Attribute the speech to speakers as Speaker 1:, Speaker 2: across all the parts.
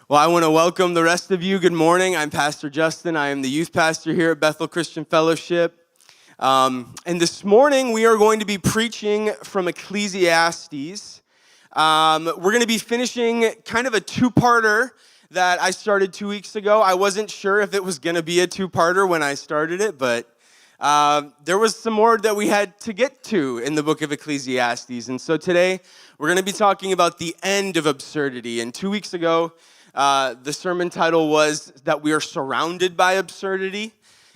Speaker 1: Well, I want to welcome the rest of you. Good morning. I'm Pastor Justin. I am the youth pastor here at Bethel Christian Fellowship. And this morning, we are going to be preaching from Ecclesiastes. We're going to be finishing kind of a two-parter that I started 2 weeks ago. I wasn't sure if it was going to be a two-parter when I started it, but there was some more that we had to get to in the book of Ecclesiastes. And so today, we're going to be talking about the end of absurdity. And 2 weeks ago, the sermon title was that we are surrounded by absurdity.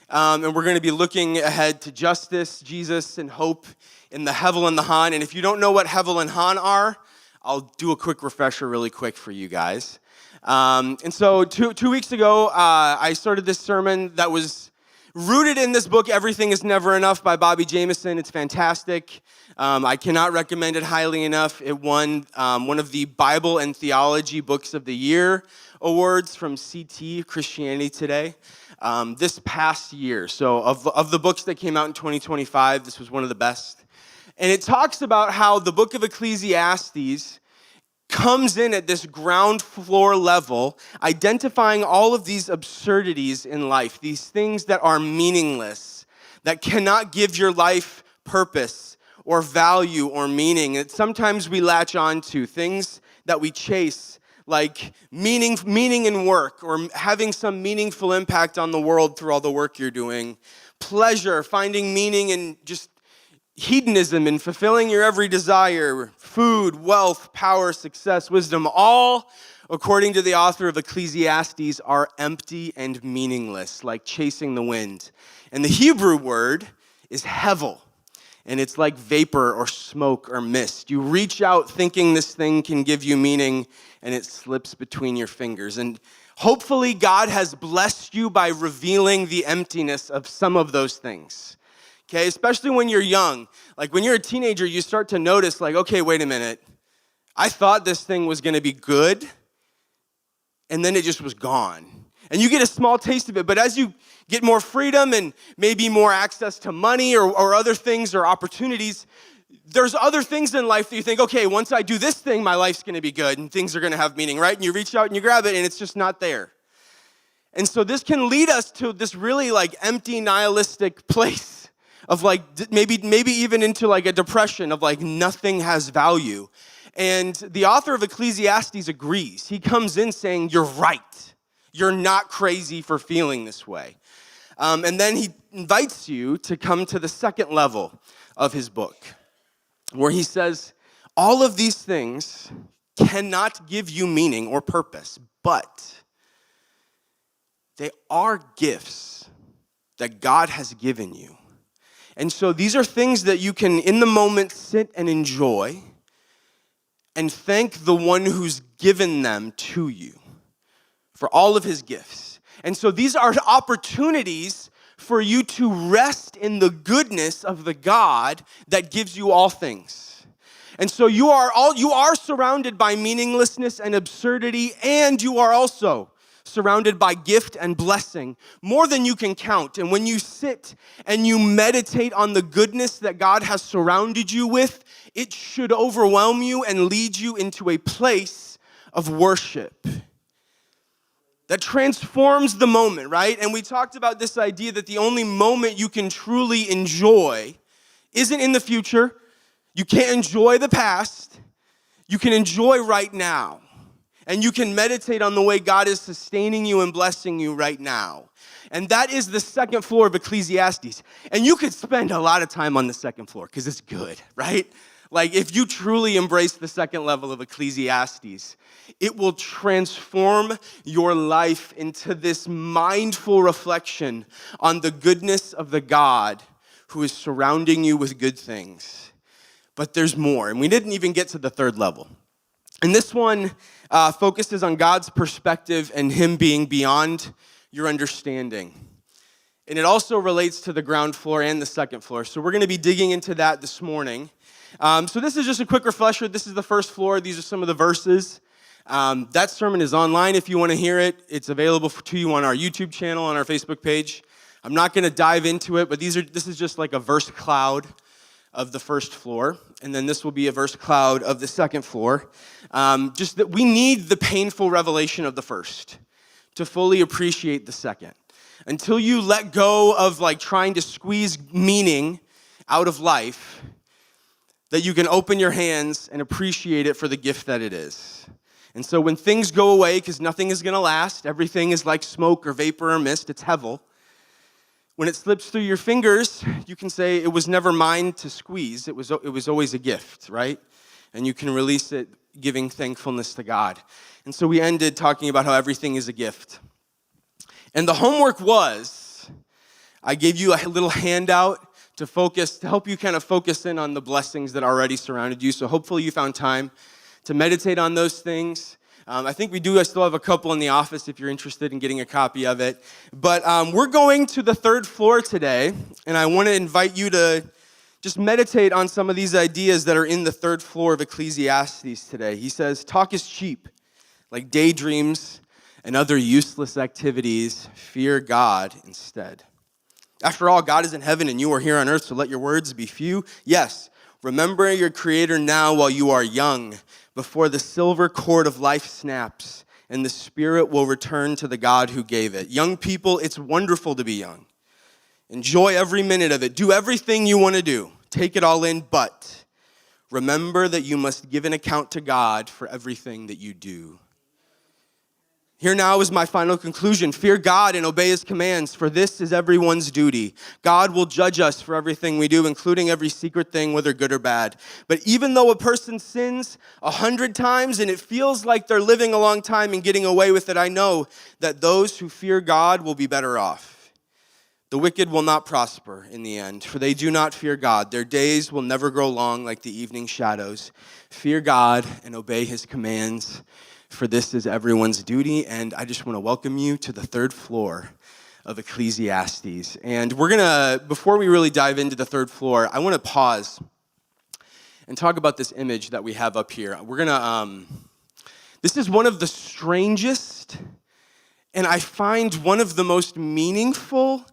Speaker 1: And we're going to be looking ahead to justice, Jesus, and hope in the Hevel and the Han. And if you don't know what Hevel and Han are, I'll do a quick refresher really quick for you guys. And so two weeks ago, I started this sermon that was rooted in this book, Everything is Never Enough by Bobby Jameson. It's fantastic. I cannot recommend it highly enough. It won one of the Bible and Theology Books of the Year awards from CT, Christianity Today, this past year. So of the books that came out in 2025, this was one of the best. And it talks about how the book of Ecclesiastes comes in at this ground floor level, identifying all of these absurdities in life, these things that are meaningless, that cannot give your life purpose or value or meaning. And sometimes we latch on to things that we chase, like meaning in work or having some meaningful impact on the world through all the work you're doing, pleasure, finding meaning in just hedonism and fulfilling your every desire, food, wealth, power, success, wisdom, all, according to the author of Ecclesiastes, are empty and meaningless, like chasing the wind. And the Hebrew word is hevel, and it's like vapor or smoke or mist. You reach out thinking this thing can give you meaning, and it slips between your fingers. And hopefully God has blessed you by revealing the emptiness of some of those things. Okay, especially when you're young. Like when you're a teenager, you start to notice like, okay, wait a minute. I thought this thing was going to be good, and then it just was gone. And you get a small taste of it, but as you get more freedom and maybe more access to money or other things or opportunities, there's other things in life that you think, okay, once I do this thing, my life's going to be good and things are going to have meaning, right? And you reach out and you grab it, and it's just not there. And so this can lead us to this really like empty, nihilistic place of like maybe even into like a depression of like nothing has value. And the author of Ecclesiastes agrees. He comes in saying, you're right. You're not crazy for feeling this way. And then he invites you to come to the second level of his book, where he says, all of these things cannot give you meaning or purpose, but they are gifts that God has given you. And so these are things that you can, in the moment, sit and enjoy and thank the one who's given them to you for all of his gifts. And so these are opportunities for you to rest in the goodness of the God that gives you all things. And so you are surrounded by meaninglessness and absurdity, and you are also surrounded by gift and blessing, more than you can count. And when you sit and you meditate on the goodness that God has surrounded you with, it should overwhelm you and lead you into a place of worship that transforms the moment, right? And we talked about this idea that the only moment you can truly enjoy isn't in the future. You can't enjoy the past. You can enjoy right now. And you can meditate on the way God is sustaining you and blessing you right now. And that is the second floor of Ecclesiastes. And you could spend a lot of time on the second floor because it's good, right? Like if you truly embrace the second level of Ecclesiastes, it will transform your life into this mindful reflection on the goodness of the God who is surrounding you with good things. But there's more, and we didn't even get to the third level. And this one focuses on God's perspective and him being beyond your understanding. And it also relates to the ground floor and the second floor. So we're going to be digging into that this morning. So this is just a quick refresher. This is the first floor. These are some of the verses. That sermon is online if you want to hear it. It's available to you on our YouTube channel, on our Facebook page. I'm not going to dive into it, but this is just like a verse cloud of the first floor, and then this will be a verse cloud of the second floor. Just that we need the painful revelation of the first to fully appreciate the second. Until you let go of like trying to squeeze meaning out of life, that you can open your hands and appreciate it for the gift that it is. And so when things go away, because nothing is going to last, everything is like smoke or vapor or mist, it's hevel. When it slips through your fingers, you can say, it was never mine to squeeze. It was always a gift, right? And you can release it giving thankfulness to God. And so we ended talking about how everything is a gift. And the homework was, I gave you a little handout to help you kind of focus in on the blessings that already surrounded you. So hopefully you found time to meditate on those things. I think I still have a couple in the office if you're interested in getting a copy of it. But we're going to the third floor today, and I want to invite you to just meditate on some of these ideas that are in the third floor of Ecclesiastes today. He says, talk is cheap, like daydreams and other useless activities. Fear God instead. After all, God is in heaven and you are here on earth, so let your words be few. Yes, remember your Creator now while you are young, before the silver cord of life snaps and the spirit will return to the God who gave it. Young people, it's wonderful to be young. Enjoy every minute of it. Do everything you want to do. Take it all in, but remember that you must give an account to God for everything that you do. Here now is my final conclusion. Fear God and obey his commands, for this is everyone's duty. God will judge us for everything we do, including every secret thing, whether good or bad. But even though a person sins 100 times and it feels like they're living a long time and getting away with it, I know that those who fear God will be better off. The wicked will not prosper in the end, for they do not fear God. Their days will never grow long like the evening shadows. Fear God and obey his commands, for this is everyone's duty. And I just want to welcome you to the third floor of Ecclesiastes. And before we really dive into the third floor, I want to pause and talk about this image that we have up here. This is one of the strangest, and I find one of the most meaningful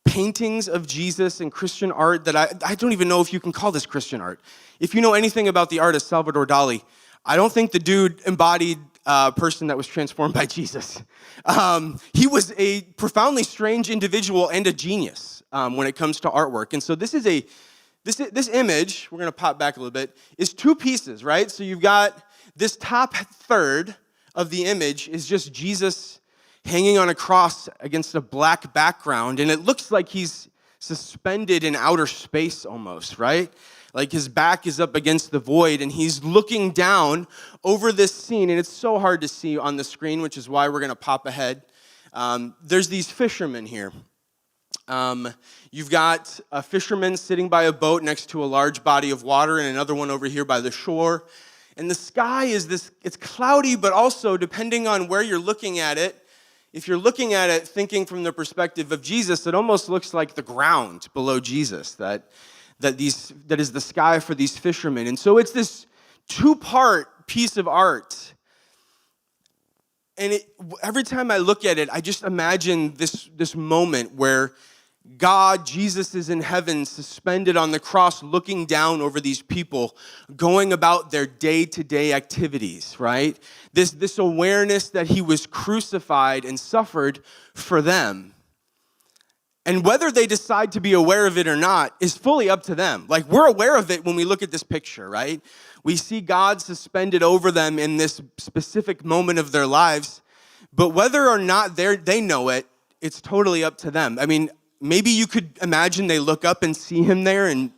Speaker 1: paintings of Jesus in Christian art that I don't even know if you can call this Christian art. If you know anything about the artist Salvador Dali, I don't think the dude embodied person that was transformed by Jesus. He was a profoundly strange individual and a genius when it comes to artwork. And so this image, we're going to pop back a little bit, is two pieces, right? So you've got this top third of the image is just Jesus hanging on a cross against a black background, and it looks like he's suspended in outer space almost, right? Like his back is up against the void, and he's looking down over this scene, and it's so hard to see on the screen, which is why we're going to pop ahead. There's these fishermen here. You've got a fisherman sitting by a boat next to a large body of water, and another one over here by the shore. And the sky is it's cloudy, but also, depending on where you're looking at it, if you're looking at it thinking from the perspective of Jesus, it almost looks like the ground below Jesus, that is the sky for these fishermen. And so it's this two-part piece of art. And every time I look at it, I just imagine this moment where God, Jesus, is in heaven, suspended on the cross, looking down over these people, going about their day-to-day activities, right? This awareness that he was crucified and suffered for them. And whether they decide to be aware of it or not is fully up to them. Like, we're aware of it when we look at this picture, right? We see God suspended over them in this specific moment of their lives. But whether or not they know it, it's totally up to them. I mean, maybe you could imagine they look up and see him there and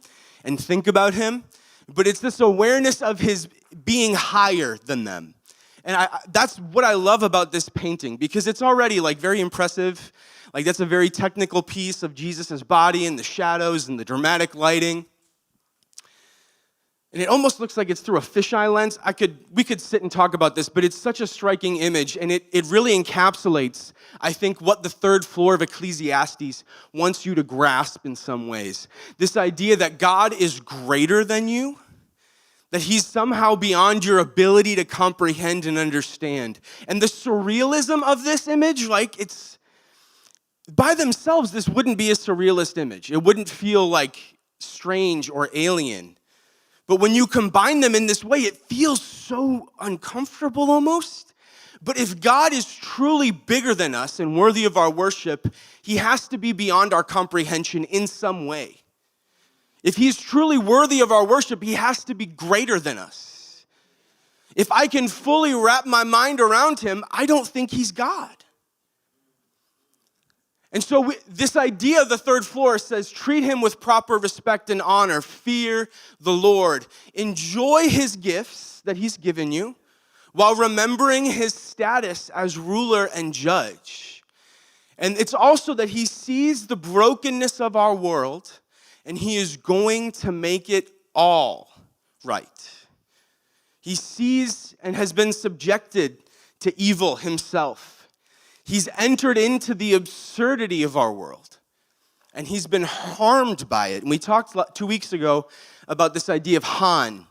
Speaker 1: think about him. But it's this awareness of his being higher than them. And that's what I love about this painting, because it's already like very impressive. Like, that's a very technical piece of Jesus' body and the shadows and the dramatic lighting. And it almost looks like it's through a fisheye lens. We could sit and talk about this, but it's such a striking image, and it really encapsulates, I think, what the third floor of Ecclesiastes wants you to grasp in some ways. This idea that God is greater than you, that he's somehow beyond your ability to comprehend and understand. And the surrealism of this image, like, it's by themselves, this wouldn't be a surrealist image. It wouldn't feel like strange or alien. But when you combine them in this way, it feels so uncomfortable almost. But if God is truly bigger than us and worthy of our worship, he has to be beyond our comprehension in some way. If he's truly worthy of our worship, he has to be greater than us. If I can fully wrap my mind around him, I don't think he's God. And so this idea of the third floor says, treat him with proper respect and honor. Fear the Lord. Enjoy his gifts that he's given you while remembering his status as ruler and judge. And it's also that he sees the brokenness of our world and he is going to make it all right. He sees and has been subjected to evil himself. He's entered into the absurdity of our world, and he's been harmed by it. And we talked 2 weeks ago about this idea of Han.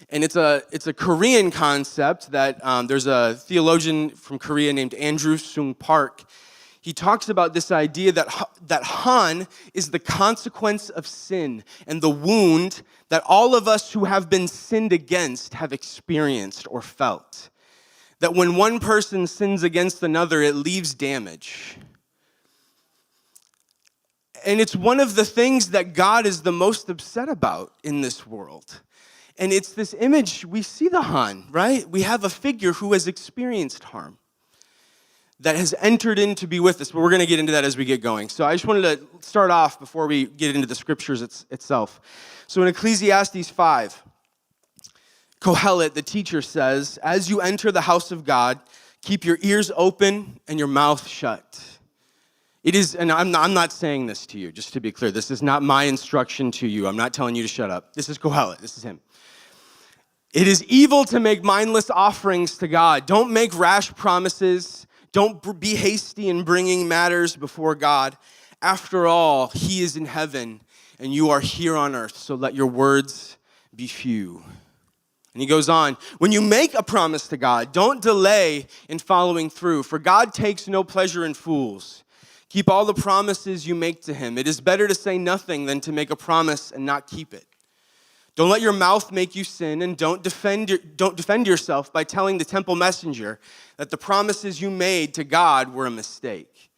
Speaker 1: And it's a Korean concept that there's a theologian from Korea named Andrew Sung Park. He talks about this idea that Han is the consequence of sin and the wound that all of us who have been sinned against have experienced or felt. That when one person sins against another, it leaves damage. And it's one of the things that God is the most upset about in this world. And it's this image, we see the Han, right? We have a figure who has experienced harm, that has entered in to be with us. But we're going to get into that as we get going. So I just wanted to start off before we get into the scriptures itself. So in Ecclesiastes 5, Kohelet, the teacher, says, as you enter the house of God, keep your ears open and your mouth shut. It is, and I'm not saying this to you, just to be clear. This is not my instruction to you. I'm not telling you to shut up. This is Kohelet. This is him. It is evil to make mindless offerings to God. Don't make rash promises. Don't be hasty in bringing matters before God. After all, he is in heaven and you are here on earth, so let your words be few. And he goes on, when you make a promise to God, don't delay in following through, for God takes no pleasure in fools. Keep all the promises you make to him. It is better to say nothing than to make a promise and not keep it. Don't let your mouth make you sin, and don't defend yourself by telling the temple messenger that the promises you made to God were a mistake.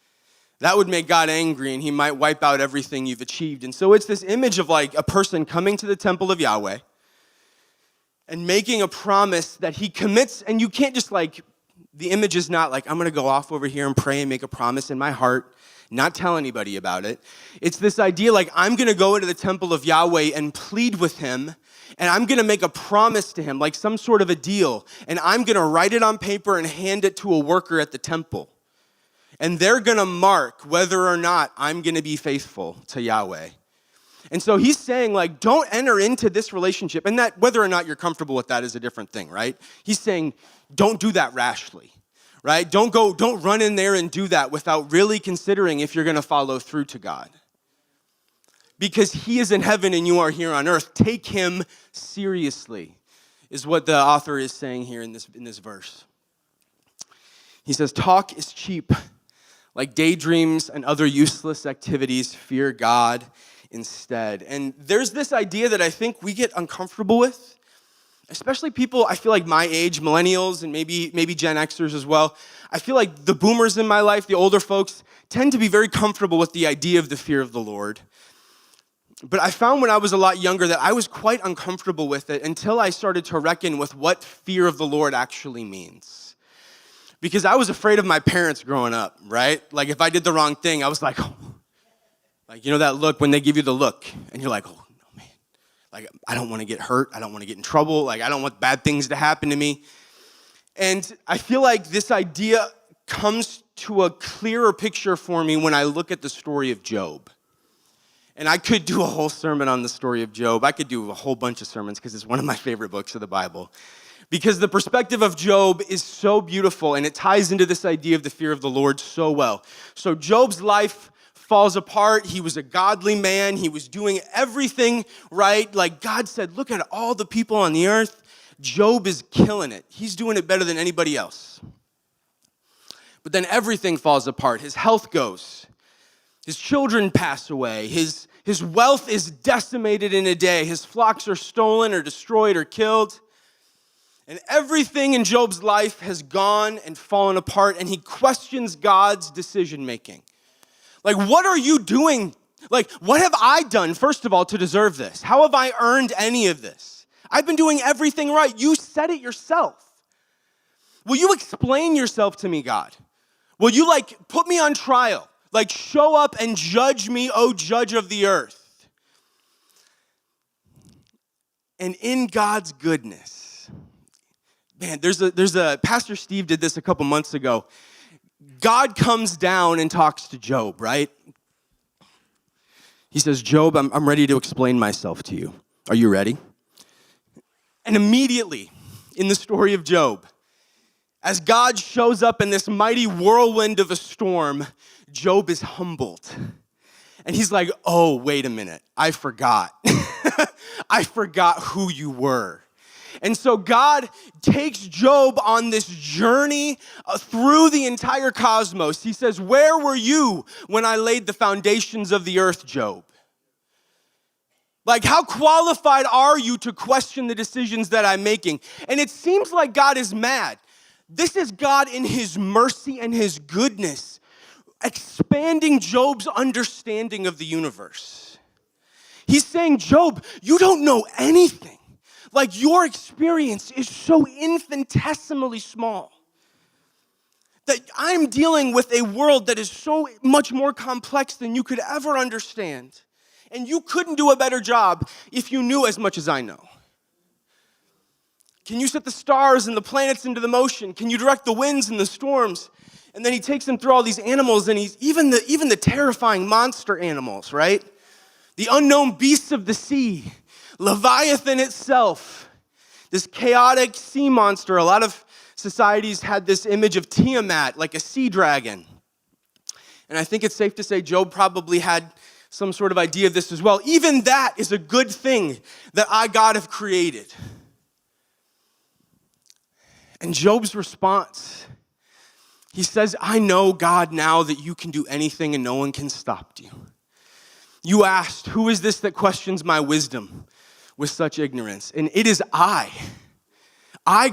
Speaker 1: That would make God angry, and he might wipe out everything you've achieved. And so it's this image of like a person coming to the temple of Yahweh and making a promise that he commits, and you can't just like, the image is not like, I'm going to go off over here and pray and make a promise in my heart, not tell anybody about it. It's this idea like, I'm going to go into the temple of Yahweh and plead with him, and I'm going to make a promise to him, like some sort of a deal, and I'm going to write it on paper and hand it to a worker at the temple. And they're going to mark whether or not I'm going to be faithful to Yahweh. And so he's saying, like, don't enter into this relationship, and that whether or not you're comfortable with that is a different thing, right? He's saying, don't do that rashly. Right? Don't run in there and do that without really considering if you're going to follow through to God. Because he is in heaven and you are here on earth. Take him seriously, is what the author is saying here in this verse. He says, talk is cheap. Like daydreams and other useless activities, fear God instead. And there's this idea that I think we get uncomfortable with. Especially people, I feel like my age, millennials, and maybe Gen Xers as well. I feel like the boomers in my life, the older folks, tend to be very comfortable with the idea of the fear of the Lord. But I found when I was a lot younger that I was quite uncomfortable with it until I started to reckon with what fear of the Lord actually means. Because I was afraid of my parents growing up, right? Like if I did the wrong thing, I was like, oh. Like, you know that look when they give you the look and you're like, oh. Like, I don't want to get hurt. I don't want to get in trouble. Like, I don't want bad things to happen to me. And I feel like this idea comes to a clearer picture for me when I look at the story of Job. And I could do a whole sermon on the story of Job. I could do a whole bunch of sermons because it's one of my favorite books of the Bible. Because the perspective of Job is so beautiful and it ties into this idea of the fear of the Lord so well. So Job's life falls apart. He was a godly man. He was doing everything right. Like God said, look at all the people on the earth. Job is killing it. He's doing it better than anybody else. But then everything falls apart. His health goes. His children pass away. His His wealth is decimated in a day. His flocks are stolen or destroyed or killed. And everything in Job's life has gone and fallen apart, and he questions God's decision-making. Like, what are you doing? Like, what have I done, first of all, to deserve this? How have I earned any of this? I've been doing everything right. You said it yourself. Will you explain yourself to me, God? Will you, put me on trial? Show up and judge me, O judge of the earth. And in God's goodness, man, there's a Pastor Steve did this a couple months ago. God comes down and talks to Job, right? He says, Job, I'm ready to explain myself to you. Are you ready? And immediately, in the story of Job, as God shows up in this mighty whirlwind of a storm, Job is humbled. And he's like, oh, wait a minute, I forgot. I forgot who you were. And so God takes Job on this journey through the entire cosmos. He says, where were you when I laid the foundations of the earth, Job? How qualified are you to question the decisions that I'm making? And it seems like God is mad. This is God in his mercy and his goodness, expanding Job's understanding of the universe. He's saying, Job, you don't know anything. Your experience is so infinitesimally small that I'm dealing with a world that is so much more complex than you could ever understand. And you couldn't do a better job if you knew as much as I know. Can you set the stars and the planets into the motion? Can you direct the winds and the storms? And then he takes them through all these animals, and he's even the terrifying monster animals, right? The unknown beasts of the sea, Leviathan itself, this chaotic sea monster. A lot of societies had this image of Tiamat, like a sea dragon. And I think it's safe to say Job probably had some sort of idea of this as well. Even that is a good thing that I, God, have created. And Job's response, he says, I know, God, now that you can do anything and no one can stop you. You asked, who is this that questions my wisdom with such ignorance? And it is I,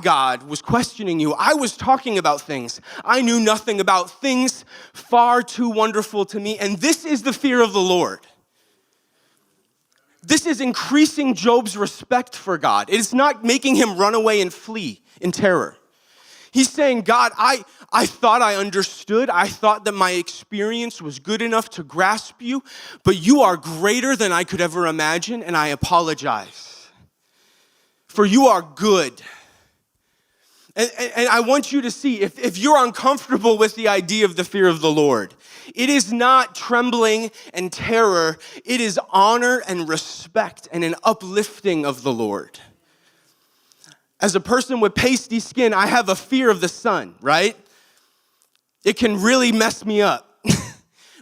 Speaker 1: God, was questioning you. I was talking about things I knew nothing about, things far too wonderful to me. And this is the fear of the Lord. This is increasing Job's respect for God. It is not making him run away and flee in terror. He's saying, God, I thought I understood. I thought that my experience was good enough to grasp you, but you are greater than I could ever imagine, and I apologize. For you are good. And I want you to see, if you're uncomfortable with the idea of the fear of the Lord, it is not trembling and terror. It is honor and respect and an uplifting of the Lord. As a person with pasty skin, I have a fear of the sun, right? It can really mess me up.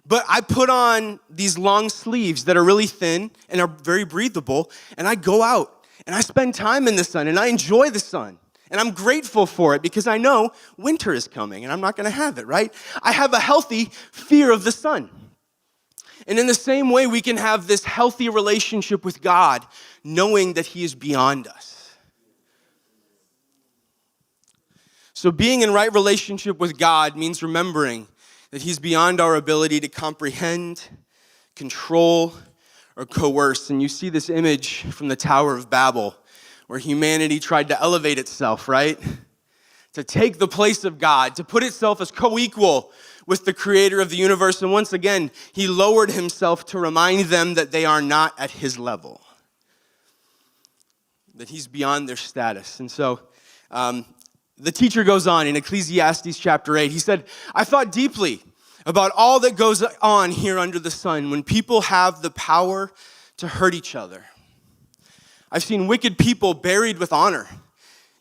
Speaker 1: But I put on these long sleeves that are really thin and are very breathable, and I go out and I spend time in the sun and I enjoy the sun. And I'm grateful for it because I know winter is coming and I'm not going to have it, right? I have a healthy fear of the sun. And in the same way, we can have this healthy relationship with God, knowing that He is beyond us. So being in right relationship with God means remembering that He's beyond our ability to comprehend, control, or coerce. And you see this image from the Tower of Babel, where humanity tried to elevate itself, right? To take the place of God, to put itself as co-equal with the creator of the universe. And once again, he lowered himself to remind them that they are not at his level, that he's beyond their status. And so the teacher goes on in Ecclesiastes chapter 8. He said, I thought deeply about all that goes on here under the sun when people have the power to hurt each other. I've seen wicked people buried with honor,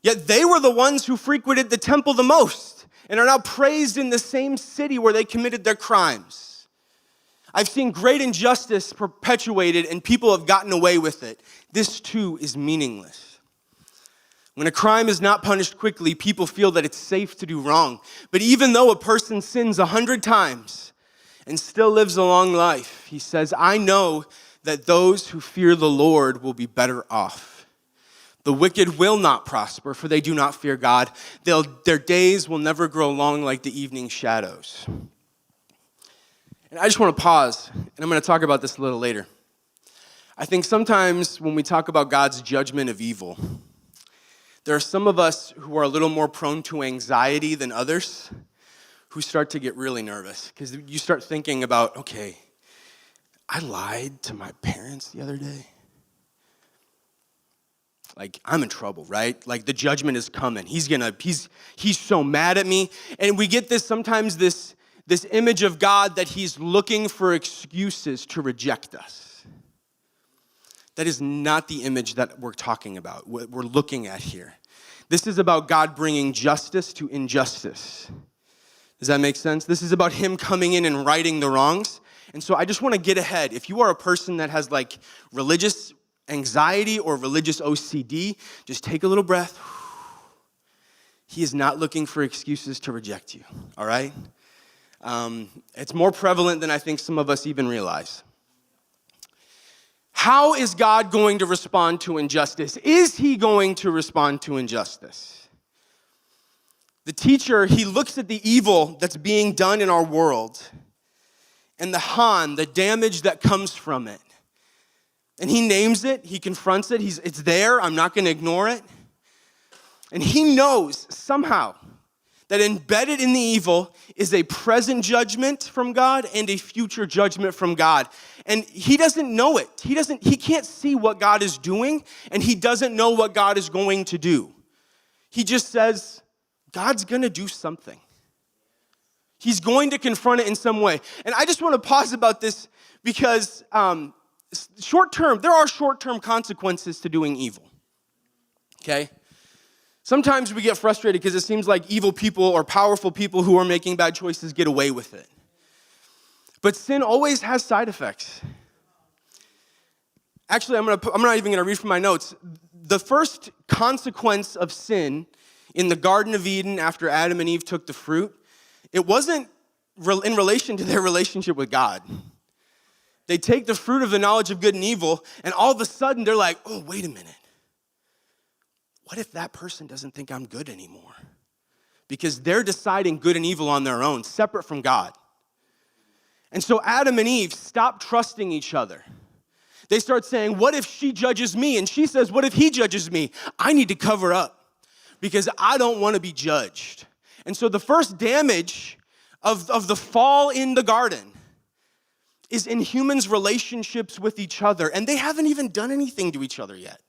Speaker 1: yet they were the ones who frequented the temple the most and are now praised in the same city where they committed their crimes. I've seen great injustice perpetuated and people have gotten away with it. This too is meaningless. When a crime is not punished quickly, people feel that it's safe to do wrong. But even though a person sins 100 times and still lives a long life, he says, I know that those who fear the Lord will be better off. The wicked will not prosper, for they do not fear God. Their days will never grow long like the evening shadows. And I just want to pause, and I'm going to talk about this a little later. I think sometimes when we talk about God's judgment of evil, there are some of us who are a little more prone to anxiety than others who start to get really nervous because you start thinking about, okay, I lied to my parents the other day. Like, I'm in trouble, right? Like, the judgment is coming. He's so mad at me. And we get sometimes this image of God that he's looking for excuses to reject us. That is not the image that we're talking about, what we're looking at here. This is about God bringing justice to injustice. Does that make sense? This is about him coming in and righting the wrongs. And so I just want to get ahead. If you are a person that has like religious anxiety or religious OCD, just take a little breath. He is not looking for excuses to reject you, all right? It's more prevalent than I think some of us even realize. How is God going to respond to injustice? Is he going to respond to injustice? The teacher, he looks at the evil that's being done in our world and the damage that comes from it. And he names it, he confronts it, it's there, I'm not gonna ignore it. And he knows somehow that embedded in the evil is a present judgment from God and a future judgment from God. And he doesn't know it. He can't see what God is doing, and he doesn't know what God is going to do. He just says, God's gonna do something. He's going to confront it in some way. And I just want to pause about this because there are short-term consequences to doing evil, okay? Sometimes we get frustrated because it seems like evil people or powerful people who are making bad choices get away with it. But sin always has side effects. Actually, I'm not even going to read from my notes. The first consequence of sin in the Garden of Eden after Adam and Eve took the fruit, it wasn't in relation to their relationship with God. They take the fruit of the knowledge of good and evil, and all of a sudden they're like, oh, wait a minute. What if that person doesn't think I'm good anymore? Because they're deciding good and evil on their own, separate from God. And so Adam and Eve stop trusting each other. They start saying, what if she judges me? And she says, what if he judges me? I need to cover up because I don't want to be judged. And so the first damage of the fall in the garden is in humans' relationships with each other, and they haven't even done anything to each other yet.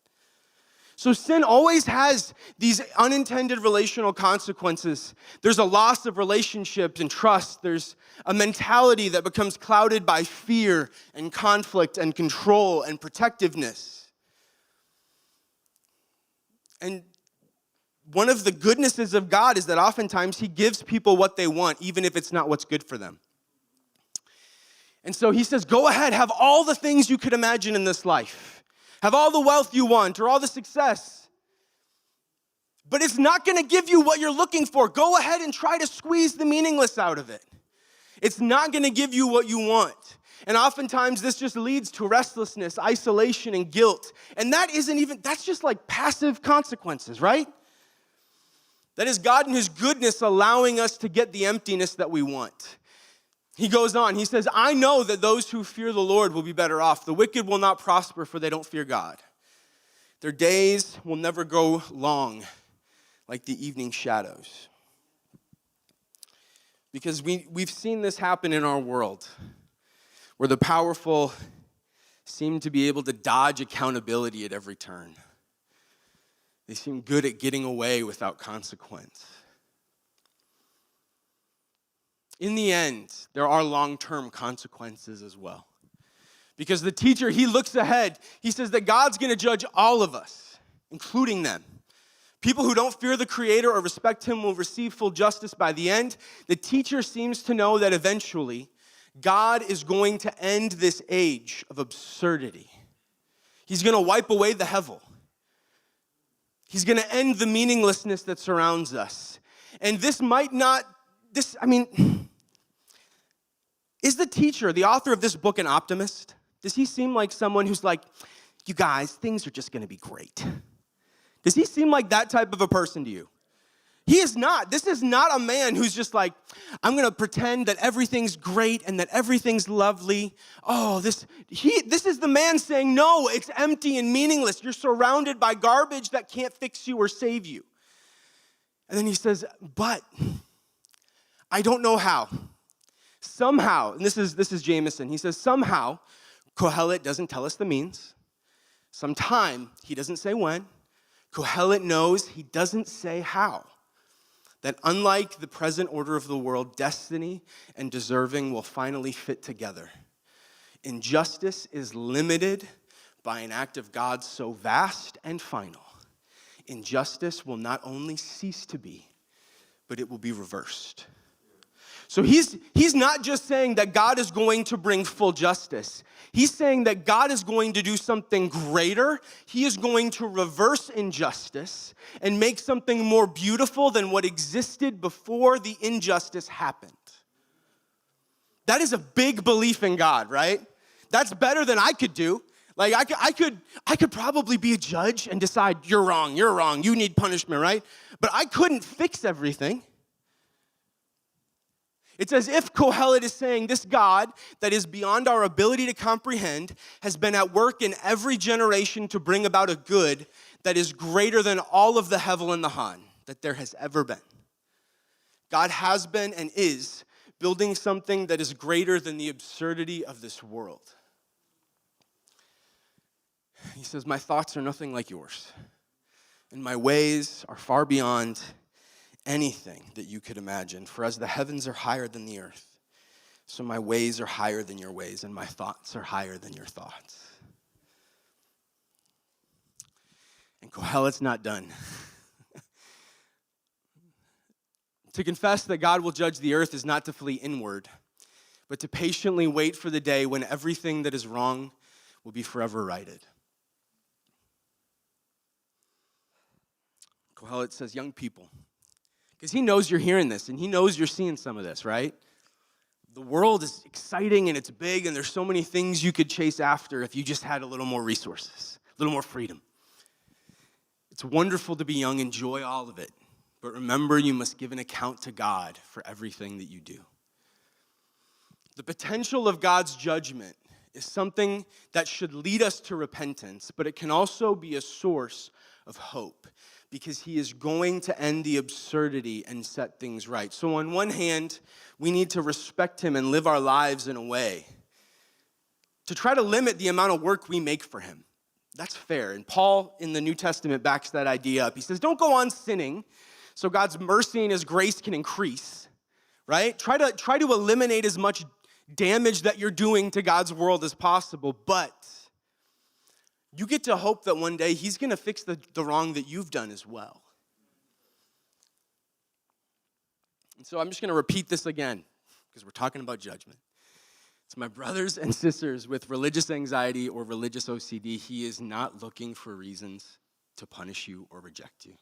Speaker 1: So sin always has these unintended relational consequences. There's a loss of relationships and trust. There's a mentality that becomes clouded by fear and conflict and control and protectiveness. And one of the goodnesses of God is that oftentimes he gives people what they want, even if it's not what's good for them. And so he says, go ahead, have all the things you could imagine in this life. Have all the wealth you want or all the success. But it's not going to give you what you're looking for. Go ahead and try to squeeze the meaningless out of it. It's not going to give you what you want. And oftentimes this just leads to restlessness, isolation, and guilt. And that's just like passive consequences, right? That is God in his goodness allowing us to get the emptiness that we want. He goes on, he says, I know that those who fear the Lord will be better off. The wicked will not prosper, for they don't fear God. Their days will never go long like the evening shadows. Because we've seen this happen in our world, where the powerful seem to be able to dodge accountability at every turn. They seem good at getting away without consequence. In the end, there are long-term consequences as well. Because the teacher, he looks ahead. He says that God's going to judge all of us, including them. People who don't fear the Creator or respect him will receive full justice by the end. The teacher seems to know that eventually God is going to end this age of absurdity. He's going to wipe away the hevel. He's going to end the meaninglessness that surrounds us. And is the teacher, the author of this book, an optimist? Does he seem like someone who's like, you guys, things are just going to be great? Does he seem like that type of a person to you? He is not. This is not a man who's just like, I'm going to pretend that everything's great and that everything's lovely. Oh, this is the man saying, no, it's empty and meaningless. You're surrounded by garbage that can't fix you or save you. And then he says, but I don't know how. Somehow, and this is Jameson, he says, somehow, Kohelet doesn't tell us the means. Sometime, he doesn't say when. Kohelet knows, he doesn't say how. That unlike the present order of the world, destiny and deserving will finally fit together. Injustice is limited by an act of God so vast and final. Injustice will not only cease to be, but it will be reversed. So he's not just saying that God is going to bring full justice. He's saying that God is going to do something greater. He is going to reverse injustice and make something more beautiful than what existed before the injustice happened. That is a big belief in God, right? That's better than I could do. Like I could probably be a judge and decide you're wrong, you need punishment, right? But I couldn't fix everything. It's as if Kohelet is saying this God that is beyond our ability to comprehend has been at work in every generation to bring about a good that is greater than all of the Hevel and the Han that there has ever been. God has been and is building something that is greater than the absurdity of this world. He says, my thoughts are nothing like yours, and my ways are far beyond anything that you could imagine. For as the heavens are higher than the earth, so my ways are higher than your ways, and my thoughts are higher than your thoughts. And Kohelet's not done. To confess that God will judge the earth is not to flee inward, but to patiently wait for the day when everything that is wrong will be forever righted. Kohelet says, young people, because he knows you're hearing this, and he knows you're seeing some of this, right? The world is exciting, and it's big, and there's so many things you could chase after if you just had a little more resources, a little more freedom. It's wonderful to be young, enjoy all of it, but remember you must give an account to God for everything that you do. The potential of God's judgment is something that should lead us to repentance, but it can also be a source of hope, because he is going to end the absurdity and set things right. So on one hand, we need to respect him and live our lives in a way to try to limit the amount of work we make for him. That's fair. And Paul in the New Testament backs that idea up. He says, don't go on sinning so God's mercy and his grace can increase, right? Try to eliminate as much damage that you're doing to God's world as possible, but you get to hope that one day he's going to fix the wrong that you've done as well. And so I'm just going to repeat this again because we're talking about judgment. It's my brothers and sisters with religious anxiety or religious OCD. He is not looking for reasons to punish you or reject you.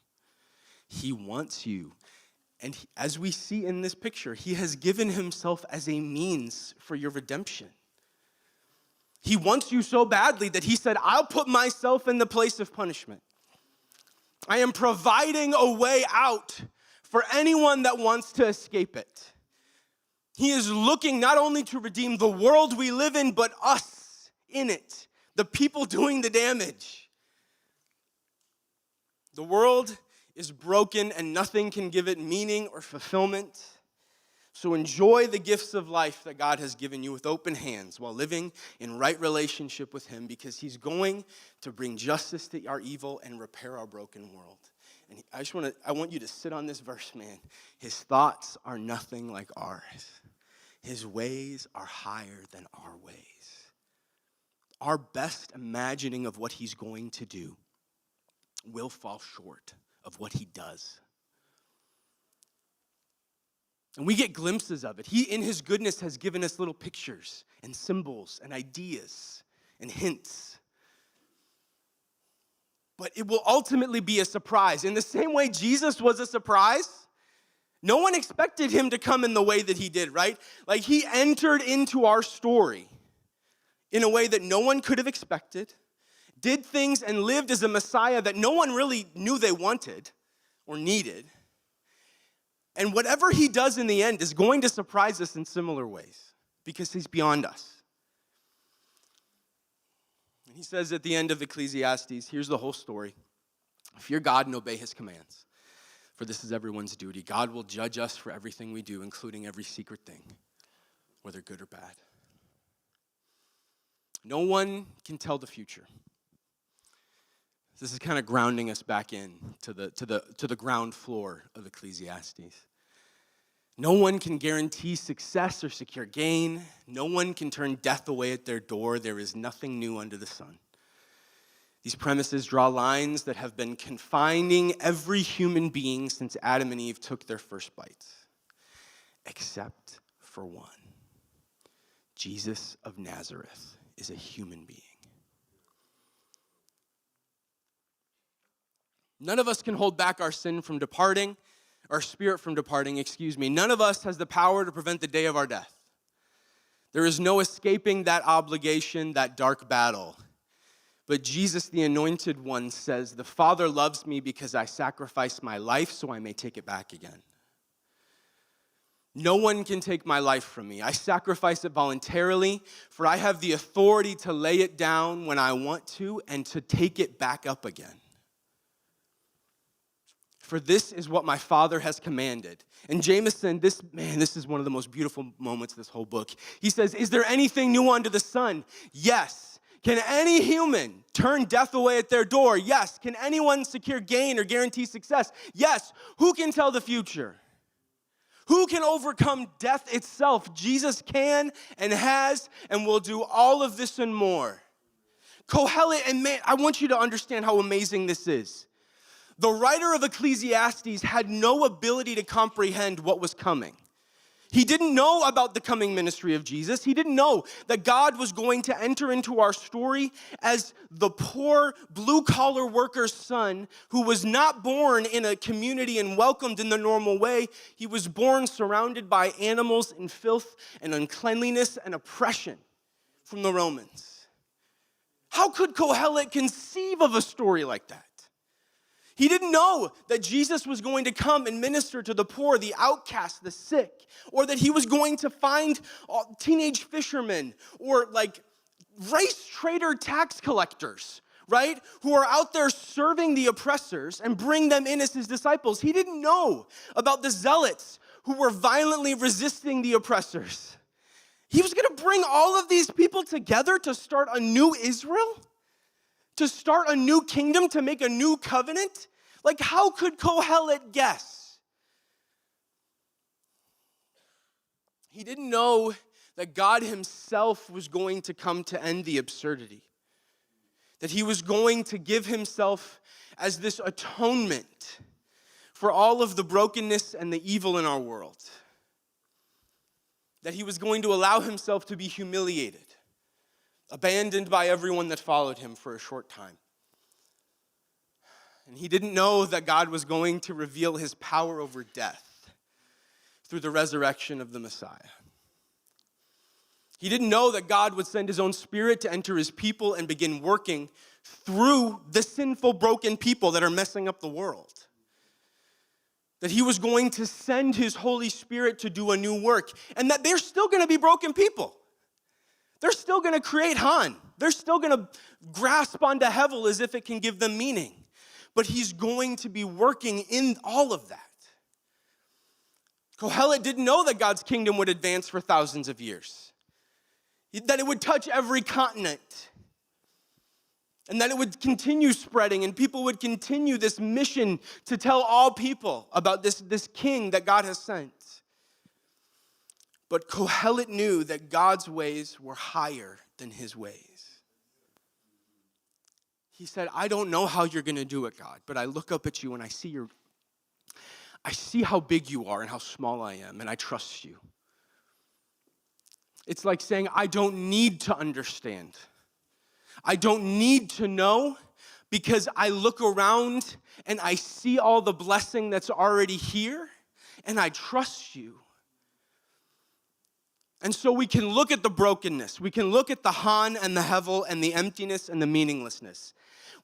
Speaker 1: He wants you. And as we see in this picture, he has given himself as a means for your redemption. He wants you so badly that he said, I'll put myself in the place of punishment. I am providing a way out for anyone that wants to escape it. He is looking not only to redeem the world we live in, but us in it, the people doing the damage. The world is broken and nothing can give it meaning or fulfillment. So enjoy the gifts of life that God has given you with open hands while living in right relationship with him, because he's going to bring justice to our evil and repair our broken world. And I want you to sit on this verse, man. His thoughts are nothing like ours. His ways are higher than our ways. Our best imagining of what he's going to do will fall short of what he does. And we get glimpses of it. He, in his goodness, has given us little pictures and symbols and ideas and hints. But it will ultimately be a surprise. In the same way Jesus was a surprise, no one expected him to come in the way that he did, right? Like he entered into our story in a way that no one could have expected, did things and lived as a Messiah that no one really knew they wanted or needed. And whatever he does in the end is going to surprise us in similar ways because he's beyond us. And he says at the end of Ecclesiastes, here's the whole story. Fear God and obey his commands, for this is everyone's duty. God will judge us for everything we do, including every secret thing, whether good or bad. No one can tell the future. This is kind of grounding us back in to the ground floor of Ecclesiastes. No one can guarantee success or secure gain. No one can turn death away at their door. There is nothing new under the sun. These premises draw lines that have been confining every human being since Adam and Eve took their first bites, except for one. Jesus of Nazareth is a human being. None of us can hold back our sin from departing, our spirit from departing, None of us has the power to prevent the day of our death. There is no escaping that obligation, that dark battle. But Jesus, the Anointed One, says, the Father loves me because I sacrificed my life so I may take it back again. No one can take my life from me. I sacrifice it voluntarily, for I have the authority to lay it down when I want to and to take it back up again. For this is what my Father has commanded. And Jameson, this is one of the most beautiful moments of this whole book. He says, is there anything new under the sun? Yes. Can any human turn death away at their door? Yes. Can anyone secure gain or guarantee success? Yes. Who can tell the future? Who can overcome death itself? Jesus can and has and will do all of this and more. Kohelet, and man, I want you to understand how amazing this is. The writer of Ecclesiastes had no ability to comprehend what was coming. He didn't know about the coming ministry of Jesus. He didn't know that God was going to enter into our story as the poor blue-collar worker's son who was not born in a community and welcomed in the normal way. He was born surrounded by animals and filth and uncleanliness and oppression from the Romans. How could Kohelet conceive of a story like that? He didn't know that Jesus was going to come and minister to the poor, the outcast, the sick, or that he was going to find teenage fishermen or like race trader tax collectors, right, who are out there serving the oppressors and bring them in as his disciples. He didn't know about the zealots who were violently resisting the oppressors. He was going to bring all of these people together to start a new Israel? To start a new kingdom, to make a new covenant? Like, how could Kohelet guess? He didn't know that God himself was going to come to end the absurdity. That he was going to give himself as this atonement for all of the brokenness and the evil in our world. That he was going to allow himself to be humiliated, abandoned by everyone that followed him for a short time. And he didn't know that God was going to reveal his power over death through the resurrection of the Messiah. He didn't know that God would send his own Spirit to enter his people and begin working through the sinful, broken people that are messing up the world. That he was going to send his Holy Spirit to do a new work, and that they're still going to be broken people. They're still going to create Han. They're still going to grasp onto Hevel as if it can give them meaning. But he's going to be working in all of that. Kohelet didn't know that God's kingdom would advance for thousands of years. That it would touch every continent. And that it would continue spreading and people would continue this mission to tell all people about this king that God has sent. But Kohelet knew that God's ways were higher than his ways. He said, I don't know how you're going to do it, God, but I look up at you and I see how big you are and how small I am, and I trust you. It's like saying, I don't need to understand. I don't need to know because I look around and I see all the blessing that's already here, and I trust you. And so we can look at the brokenness. We can look at the Han and the Hevel and the emptiness and the meaninglessness.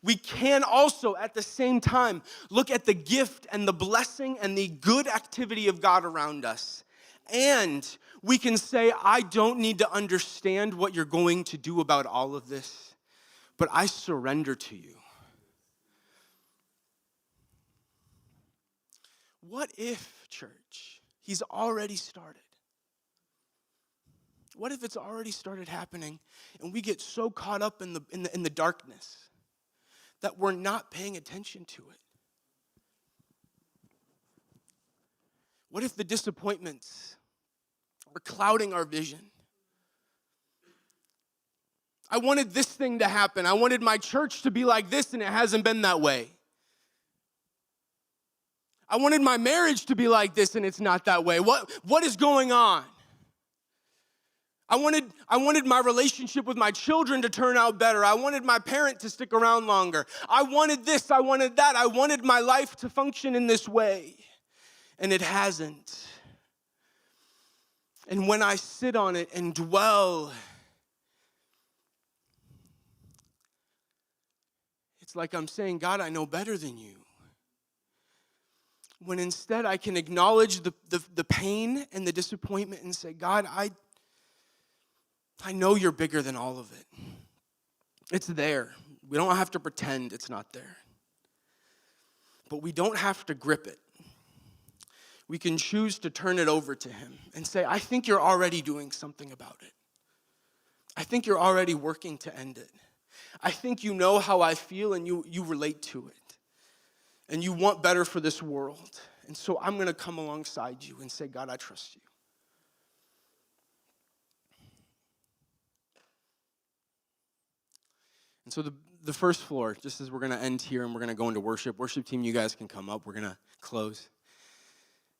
Speaker 1: We can also, at the same time, look at the gift and the blessing and the good activity of God around us. And we can say, I don't need to understand what you're going to do about all of this, but I surrender to you. What if, church, he's already started? What if it's already started happening and we get so caught up in the darkness that we're not paying attention to it? What if the disappointments are clouding our vision? I wanted this thing to happen. I wanted my church to be like this, and it hasn't been that way. I wanted my marriage to be like this, and it's not that way. What is going on? I wanted my relationship with my children to turn out better. I wanted my parent to stick around longer. I wanted this, I wanted that. I wanted my life to function in this way, and it hasn't. And when I sit on it and dwell, it's like I'm saying, God, I know better than you. When instead I can acknowledge the pain and the disappointment and say, God, I know you're bigger than all of it. It's there. We don't have to pretend it's not there. But we don't have to grip it. We can choose to turn it over to him and say, I think you're already doing something about it. I think you're already working to end it. I think you know how I feel and you relate to it. And you want better for this world. And so I'm going to come alongside you and say, God, I trust you. And so the first floor, just as we're going to end here and we're going to go into worship. Worship team, you guys can come up. We're going to close.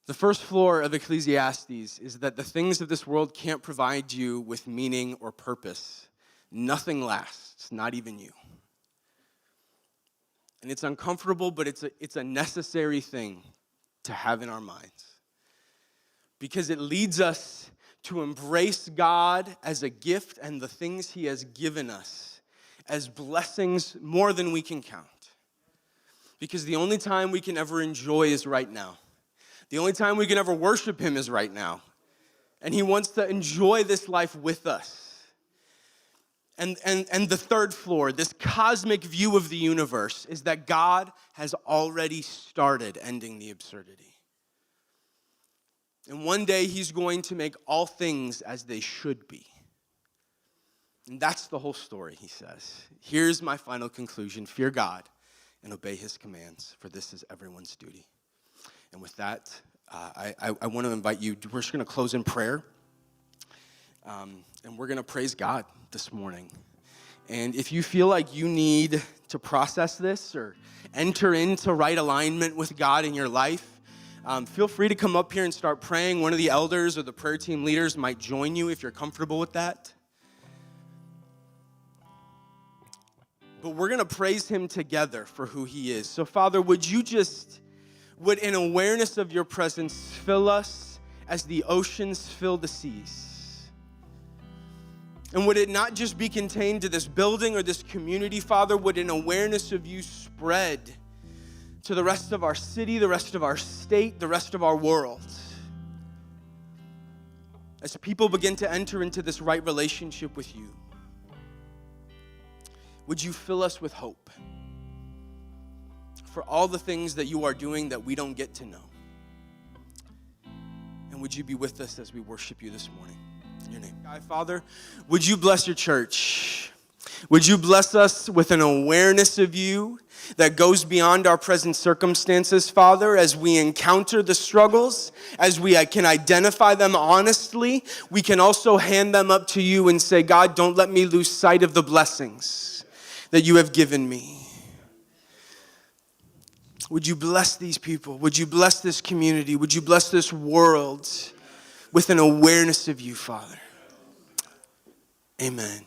Speaker 1: The first floor of Ecclesiastes is that the things of this world can't provide you with meaning or purpose. Nothing lasts, not even you. And it's uncomfortable, but it's a necessary thing to have in our minds. Because it leads us to embrace God as a gift and the things he has given us as blessings more than we can count. Because the only time we can ever enjoy is right now. The only time we can ever worship him is right now. And he wants to enjoy this life with us. And the third floor, this cosmic view of the universe, is that God has already started ending the absurdity. And one day he's going to make all things as they should be. And that's the whole story, he says. Here's my final conclusion. Fear God and obey his commands, for this is everyone's duty. And with that, I want to invite you, we're just going to close in prayer. And we're going to praise God this morning. And if you feel like you need to process this or enter into right alignment with God in your life, feel free to come up here and start praying. One of the elders or the prayer team leaders might join you if you're comfortable with that. But we're going to praise him together for who he is. So, Father, would in awareness of your presence, fill us as the oceans fill the seas? And would it not just be contained to this building or this community, Father? Would an awareness of you spread to the rest of our city, the rest of our state, the rest of our world? As people begin to enter into this right relationship with you, would you fill us with hope for all the things that you are doing that we don't get to know? And would you be with us as we worship you this morning? In your name. God, Father, would you bless your church? Would you bless us with an awareness of you that goes beyond our present circumstances, Father, as we encounter the struggles, as we can identify them honestly, we can also hand them up to you and say, God, don't let me lose sight of the blessings that you have given me. Would you bless these people? Would you bless this community? Would you bless this world with an awareness of you, Father? Amen.